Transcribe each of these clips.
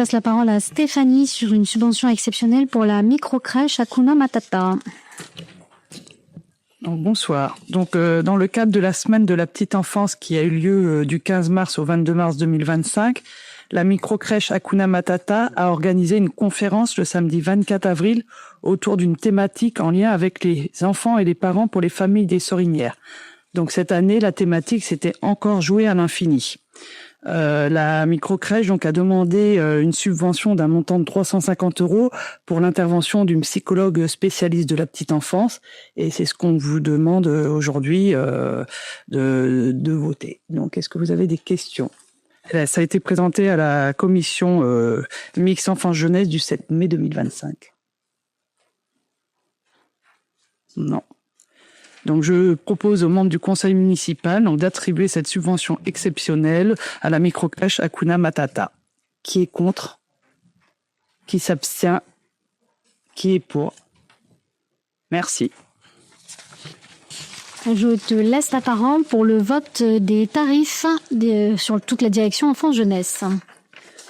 passe la parole à Stéphanie sur une subvention exceptionnelle pour la microcrèche Hakuna Matata. Bonsoir. Donc, dans le cadre de la semaine de la petite enfance qui a eu lieu du 15 mars au 22 mars 2025, la microcrèche Hakuna Matata a organisé une conférence le samedi 24 avril autour d'une thématique en lien avec les enfants et les parents pour les familles des Sorinières. Donc cette année, la thématique c'était encore jouer à l'infini. La microcrèche donc a demandé une subvention d'un montant de 350 € pour l'intervention d'une psychologue spécialiste de la petite enfance, et c'est ce qu'on vous demande aujourd'hui de voter. Donc, est-ce que vous avez des questions? Ça a été présenté à la commission mixte enfance-jeunesse du 7 mai 2025. Non. Donc, je propose aux membres du conseil municipal d'attribuer cette subvention exceptionnelle à la microcrèche Hakuna Matata. Qui est contre? Qui s'abstient? Qui est pour? Merci. Je te laisse la parole pour le vote des tarifs sur toute la direction enfance-jeunesse.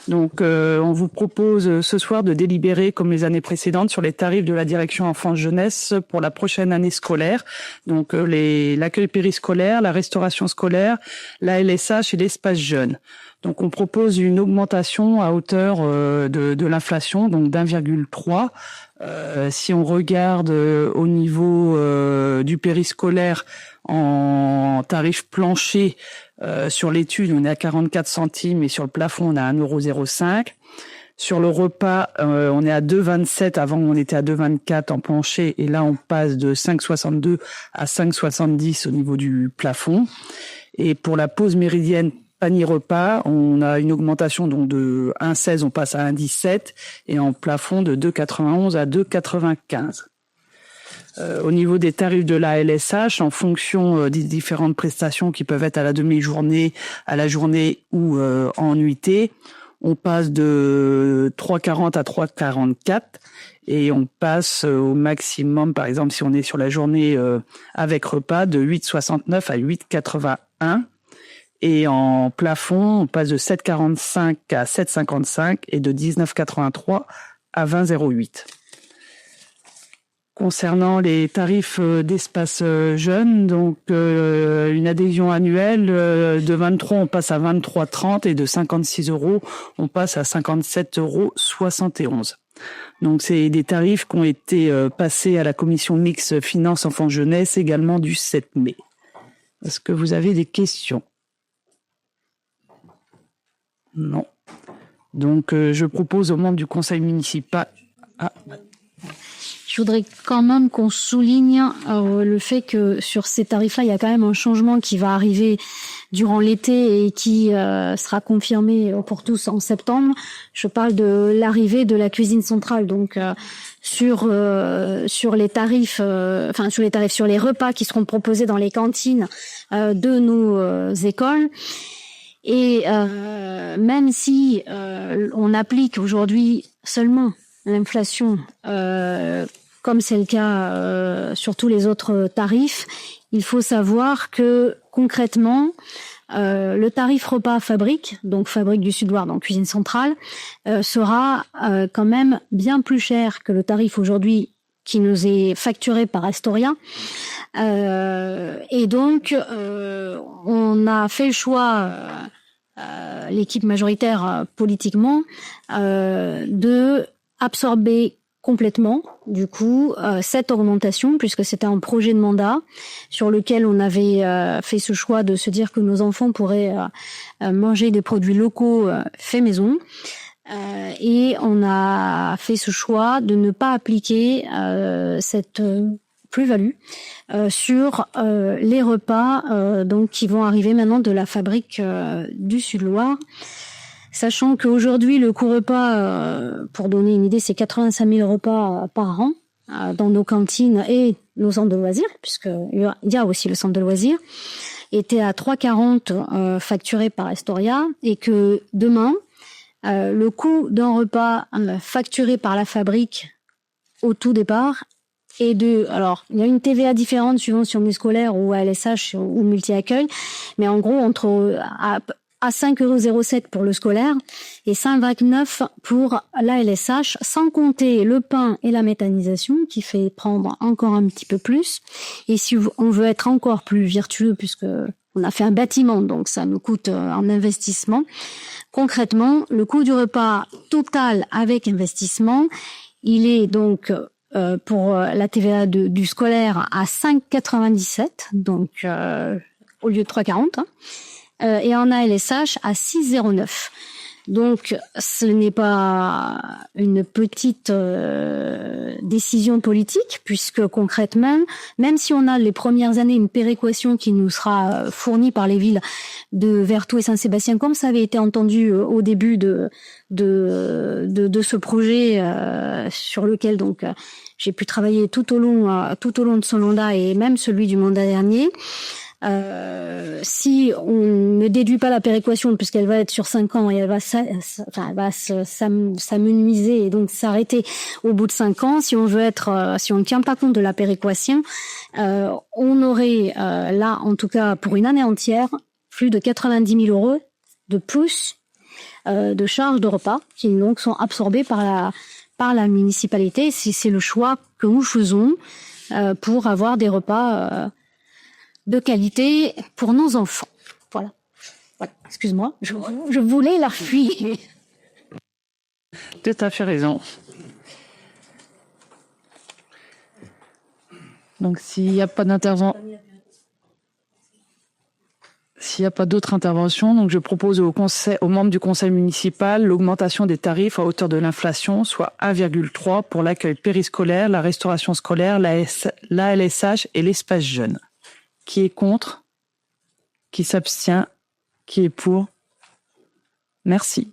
Donc, on vous propose ce soir de délibérer, comme les années précédentes, sur les tarifs de la direction enfance-jeunesse pour la prochaine année scolaire. Donc, l'accueil périscolaire, la restauration scolaire, la LSH et l'espace jeune. Donc, on propose une augmentation à hauteur de l'inflation, donc d'1,3. Si on regarde au niveau du périscolaire en tarif plancher, sur l'étude, on est à 44 centimes et sur le plafond, on est à 1,05 €. Sur le repas, on est à 2,27. Avant, on était à 2,24 en plancher et là, on passe de 5,62 à 5,70 au niveau du plafond. Et pour la pause méridienne panier repas, on a une augmentation donc de 1,16, on passe à 1,17 et en plafond de 2,91 à 2,95. Au niveau des tarifs de la LSH, en fonction des différentes prestations qui peuvent être à la demi-journée, à la journée ou en nuitée, on passe de 3,40 à 3,44 et on passe au maximum, par exemple si on est sur la journée avec repas, de 8,69 à 8,81. Et en plafond, on passe de 7,45 à 7,55 et de 19,83 à 20,08. Concernant les tarifs d'espace jeune, donc une adhésion annuelle de 23, on passe à 23,30 et de 56 €, on passe à 57,71 €. Donc c'est des tarifs qui ont été passés à la commission mixte finance enfants jeunesse également du 7 mai. Est-ce que vous avez des questions? Non. Donc je propose aux membres du conseil municipal. Je voudrais quand même qu'on souligne le fait que sur ces tarifs-là, il y a quand même un changement qui va arriver durant l'été et qui sera confirmé pour tous en septembre. Je parle de l'arrivée de la cuisine centrale, donc sur les tarifs, sur les repas qui seront proposés dans les cantines de nos écoles. Et même si on applique aujourd'hui seulement l'inflation, comme c'est le cas sur tous les autres tarifs, il faut savoir que concrètement, le tarif repas fabrique, donc fabrique du Sud-Loire, donc cuisine centrale, sera quand même bien plus cher que le tarif aujourd'hui qui nous est facturé par Astoria. Et donc, on a fait le choix, l'équipe majoritaire politiquement, de absorber complètement, du coup, cette augmentation, puisque c'était un projet de mandat sur lequel on avait fait ce choix de se dire que nos enfants pourraient manger des produits locaux faits maison. Et on a fait ce choix de ne pas appliquer cette plus-value sur les repas donc qui vont arriver maintenant de la fabrique du Sud-Loire. Sachant qu'aujourd'hui, le coût repas, pour donner une idée, c'est 85 000 repas par an dans nos cantines et nos centres de loisirs, puisqu'il y a aussi le centre de loisirs, était à 3,40 facturé par Astoria, et que demain, le coût d'un repas facturé par la fabrique au tout départ est alors, il y a une TVA différente suivant si on est scolaire ou à LSH ou multi-accueil, mais en gros, à 5,07 € pour le scolaire et 5,29 € pour l'ALSH, sans compter le pain et la méthanisation qui fait prendre encore un petit peu plus. Et si on veut être encore plus vertueux, puisque on a fait un bâtiment, donc ça nous coûte en investissement. Concrètement, le coût du repas total avec investissement, il est donc pour la TVA du scolaire à 5,97, donc au lieu de 3,40, et en ALSH à 6,09. Donc, ce n'est pas une petite décision politique, puisque concrètement, même si on a les premières années une péréquation qui nous sera fournie par les villes de Vertou et Saint-Sébastien, comme ça avait été entendu au début de ce projet sur lequel donc j'ai pu travailler tout au long de son mandat et même celui du mandat dernier. Si on ne déduit pas la péréquation, puisqu'elle va être sur 5 ans et elle va s'amenuiser et donc s'arrêter au bout de 5 ans, si on ne tient pas compte de la péréquation, on aurait là, en tout cas pour une année entière, plus de 90 000 € de plus de charges de repas qui donc sont absorbées par la municipalité. C'est le choix que nous faisons pour avoir des repas de qualité pour nos enfants. Voilà. Excuse-moi, je voulais la fuir. Tout à fait raison. Donc, s'il n'y a pas d'autres interventions, donc je propose aux membres du conseil municipal l'augmentation des tarifs à hauteur de l'inflation, soit 1,3 pour l'accueil périscolaire, la restauration scolaire, l'ALSH et l'espace jeune. Qui est contre? Qui s'abstient? Qui est pour? Merci.